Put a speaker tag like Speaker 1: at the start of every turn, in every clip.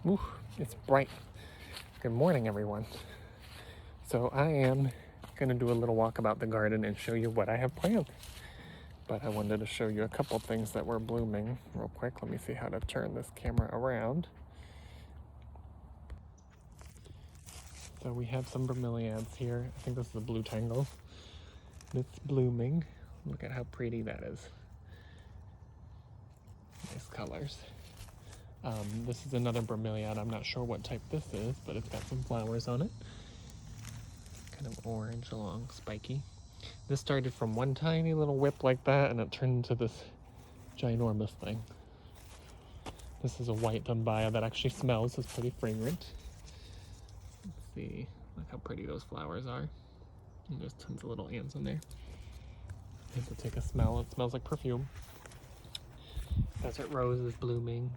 Speaker 1: Ooh, it's bright. Good morning, everyone. So I am gonna do a little walk about the garden and show you what I have planned. But I wanted to show you a couple things that were blooming real quick. Let me see how to turn this camera around. So we have some bromeliads here. I think this is a blue tangle. It's blooming. Look at how pretty that is. Nice colors. This is another bromeliad. I'm not sure what type this is, but it's got some flowers on it. Kind of orange along, spiky. This started from one tiny little whip like that, and it turned into this ginormous thing. This is a white dumbaya that actually smells. It's pretty fragrant. Let's see. Look how pretty those flowers are. And there's tons of little ants in there. I have to take a smell. It smells like perfume. Desert rose is blooming.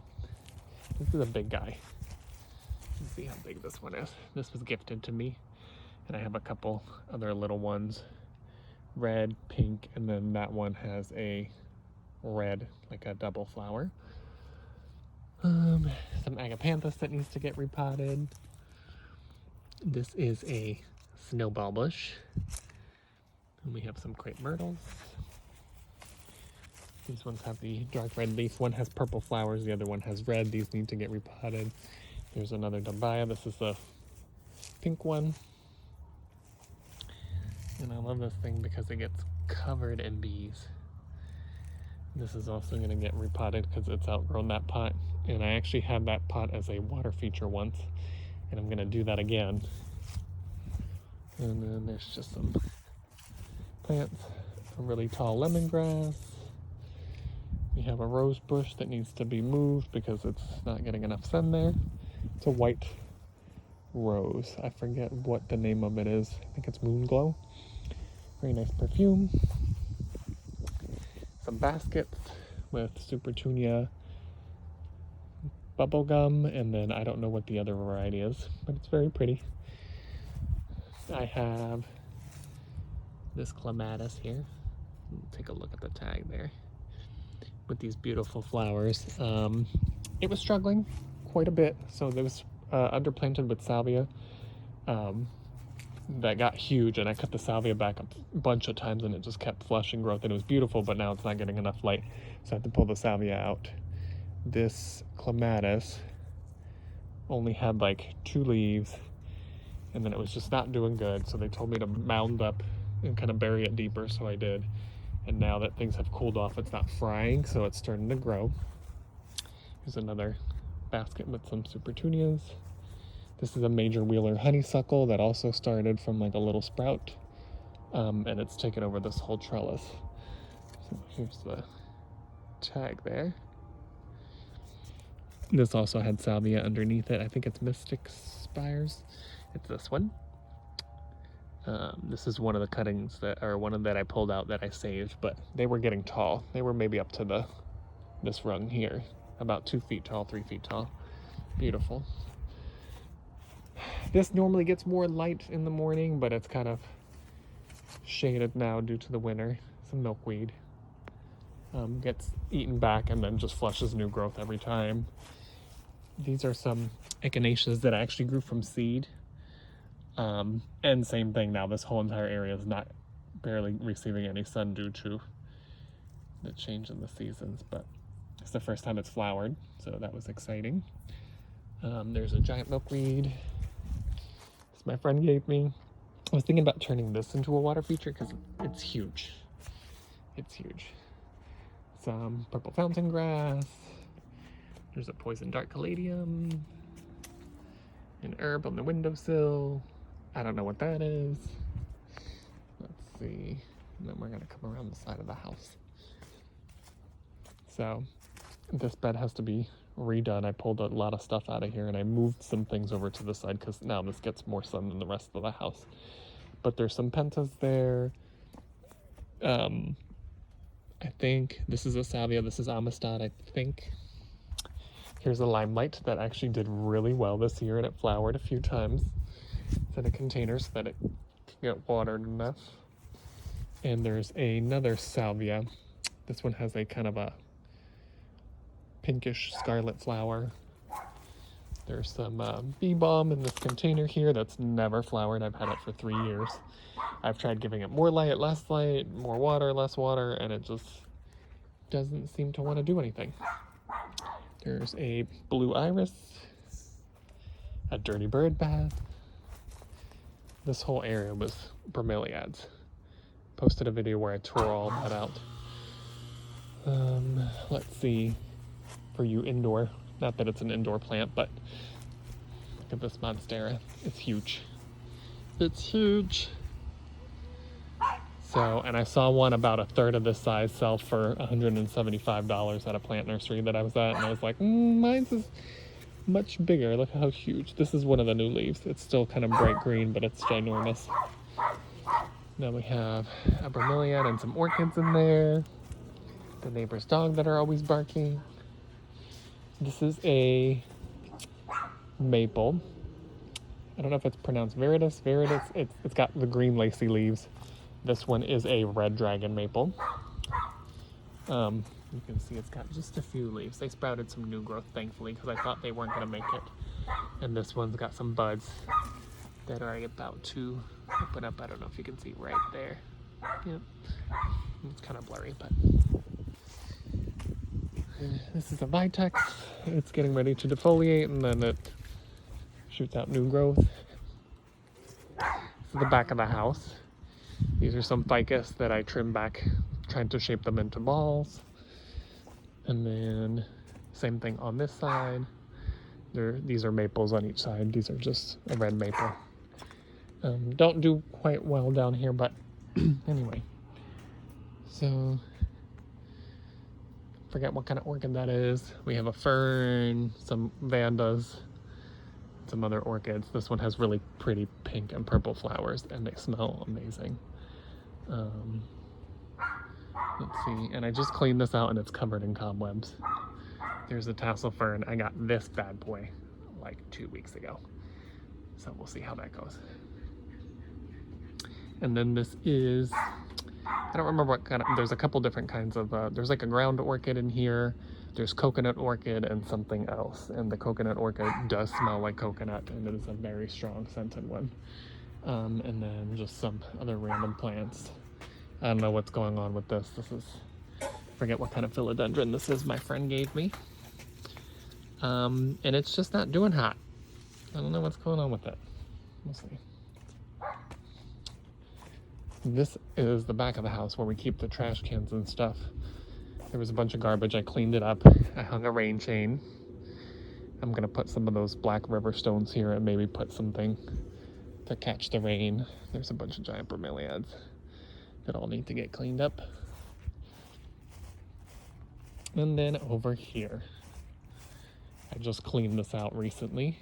Speaker 1: This is a big guy. Let's see how big this one is. This was gifted to me. And I have a couple other little ones. Red, pink, and then that one has a red, like a double flower. Some agapanthus that needs to get repotted. This is a snowball bush. And we have some crepe myrtles. These ones have the dark red leaf. One has purple flowers, the other one has red. These need to get repotted. There's another dumbaya. This is the pink one. And I love this thing because it gets covered in bees. This is also going to get repotted because it's outgrown that pot. And I actually had that pot as a water feature once. And I'm going to do that again. And then there's just some plants. A really tall lemongrass. We have a rose bush that needs to be moved because it's not getting enough sun there. It's a white rose. I forget what the name of it is. I think it's Moon Glow. Very nice perfume. Some baskets with Supertunia bubblegum, and then I don't know what the other variety is, but it's very pretty. I have this clematis here. Take a look at the tag there with these beautiful flowers. It was struggling quite a bit, so there was underplanted with salvia that got huge, and I cut the salvia back a bunch of times, and it just kept flushing growth, and it was beautiful, but now it's not getting enough light, so I have to pull the salvia out. This clematis only had like 2 leaves, and then it was just not doing good, so they told me to mound up and kind of bury it deeper, so I did. And now that things have cooled off, it's not frying, so it's starting to grow. Here's another basket with some Supertunias. This is a major wheeler honeysuckle that also started from like a little sprout, and it's taken over this whole trellis. So here's the tag there. This also had salvia underneath it. I think it's Mystic Spires. It's this one. This is one of the cuttings that I pulled out that I saved, but they were getting tall. They were maybe up to this rung here, about 2 feet tall, 3 feet tall. Beautiful. This normally gets more light in the morning, but it's kind of shaded now due to the winter. Some milkweed gets eaten back and then just flushes new growth every time. These are some echinaceas that I actually grew from seed. And same thing now, this whole entire area is not barely receiving any sun due to the change in the seasons, but it's the first time it's flowered, so that was exciting. There's a giant milkweed. This my friend gave me. I was thinking about turning this into a water feature because it's huge. It's huge. Some purple fountain grass. There's a poison dart caladium. An herb on the windowsill. I don't know what that is. Let's see. And then we're gonna come around the side of the house. So this bed has to be redone. I pulled a lot of stuff out of here and I moved some things over to the side because now this gets more sun than the rest of the house. But there's some pentas there. I think this is a salvia. This is Amistad, I think. Here's a limelight that actually did really well this year, and it flowered a few times. It's in a container so that it can get watered enough. And there's another salvia. This one has a kind of a pinkish scarlet flower. There's some bee balm in this container here that's never flowered. I've had it for 3 years. I've tried giving it more light, less light, more water, less water, and it just doesn't seem to want to do anything. There's a blue iris, a dirty bird bath. This whole area was bromeliads. Posted a video where I tore all that out. Let's see, for you indoor, not that it's an indoor plant, but look at this monstera. It's huge. It's huge. So, and I saw one about a third of this size sell for $175 at a plant nursery that I was at, and I was like, mine's is much bigger. Look how huge. This is one of the new leaves. It's still kind of bright green, but it's ginormous. Now we have a bromeliad and some orchids in there. The neighbor's dog that are always barking. This is a maple. I don't know if it's pronounced viridis. It's got the green lacy leaves. This one is a red dragon maple. You can see it's got just a few leaves. They sprouted some new growth, thankfully, because I thought they weren't going to make it. And this one's got some buds that are about to open up. I don't know if you can see right there. Yep. It's kind of blurry, but this is a vitex. It's getting ready to defoliate, and then it shoots out new growth. This is the back of the house. These are some ficus that I trimmed back, trying to shape them into balls. And then same thing on this side. These are maples on each side. These are just a red maple. Don't do quite well down here, but anyway. So, forget what kind of orchid that is. We have a fern, some vandas, some other orchids. This one has really pretty pink and purple flowers, and they smell amazing. Let's see, and I just cleaned this out and it's covered in cobwebs. There's a tassel fern. I got this bad boy like 2 weeks ago. So we'll see how that goes. And then this is, I don't remember what kind of, there's a couple different kinds of, there's like a ground orchid in here. There's coconut orchid and something else. And the coconut orchid does smell like coconut, and it is a very strong scented one. And then just some other random plants. I don't know what's going on with this. This is, forget what kind of philodendron this is my friend gave me. And it's just not doing hot. I don't know what's going on with it. We'll see. This is the back of the house where we keep the trash cans and stuff. There was a bunch of garbage. I cleaned it up. I hung a rain chain. I'm gonna put some of those black river stones here and maybe put something to catch the rain. There's a bunch of giant bromeliads that all need to get cleaned up. And then over here, I just cleaned this out recently.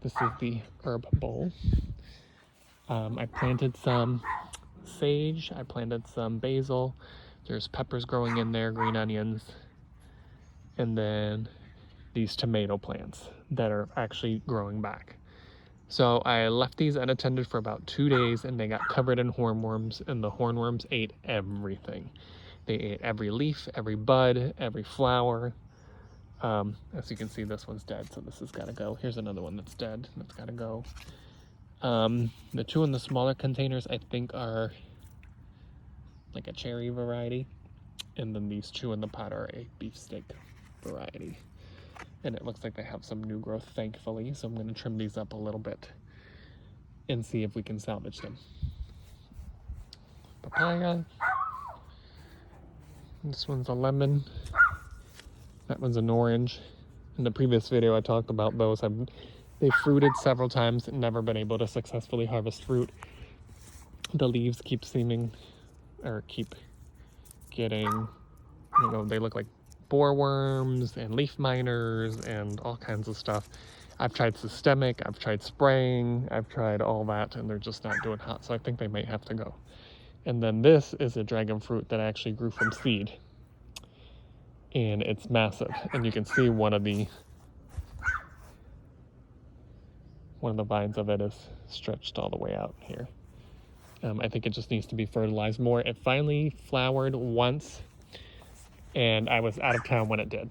Speaker 1: This is the herb bowl. I planted some sage, I planted some basil, there's peppers growing in there, green onions, and then these tomato plants that are actually growing back. So I left these unattended for about 2 days, and they got covered in hornworms, and the hornworms ate everything. They ate every leaf, every bud, every flower. As you can see, this one's dead, so this has got to go. Here's another one that's dead, that's got to go. The two in the smaller containers, I think, are like a cherry variety, and then these two in the pot are a beefsteak variety. And it looks like they have some new growth, thankfully, so I'm going to trim these up a little bit and see if we can salvage them. Papaya. This one's a lemon. That one's an orange. In the previous video I talked about those. They fruited several times, never been able to successfully harvest fruit. The leaves keep getting, they look like boreworms and leaf miners and all kinds of stuff. I've tried systemic, I've tried spraying, I've tried all that, and they're just not doing hot, so I think they might have to go. And then this is a dragon fruit that actually grew from seed. And it's massive, and you can see one of the vines of it is stretched all the way out here. I think it just needs to be fertilized more. It finally flowered once, and I was out of town when it did.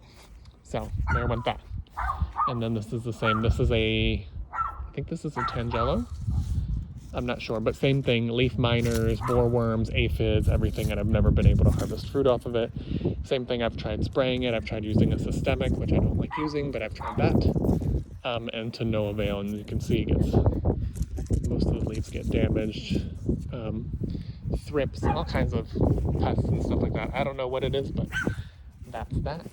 Speaker 1: So there went that. And then this is the same. This is I think this is a Tangelo. I'm not sure, but same thing, leaf miners, boreworms, aphids, everything, and I've never been able to harvest fruit off of it. Same thing, I've tried spraying it, I've tried using a systemic, which I don't like using, but I've tried that, and to no avail, and you can see most of the leaves get damaged, thrips, all kinds of pests and stuff like that. I don't know what it is, but that's that.